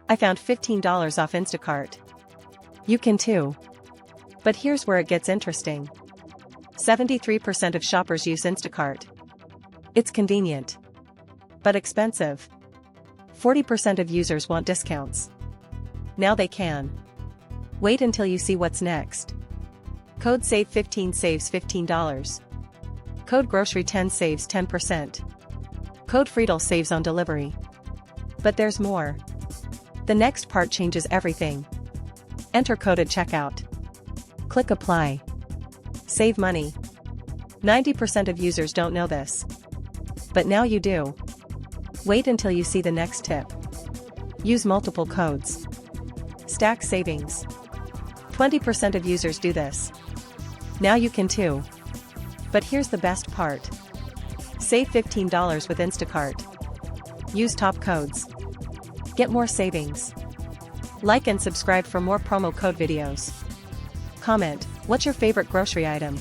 I found $15 off Instacart. You can too. But here's where it gets interesting. 73% of shoppers use Instacart. It's convenient. But expensive. 40% of users want discounts. Now they can. Wait until you see what's next. Code SAVE15 saves $15. Code GROCERY10 saves 10%. Code FRIEDL saves on delivery. But there's more. The next part changes everything. Enter code at checkout. Click apply. Save money. 90% of users don't know this. But now you do. Wait until you see the next tip. Use multiple codes. Stack savings. 20% of users do this. Now you can too. But here's the best part. Save $15 with Instacart. Use top codes. Get more savings. Like and subscribe for more promo code videos. Comment, what's your favorite grocery item?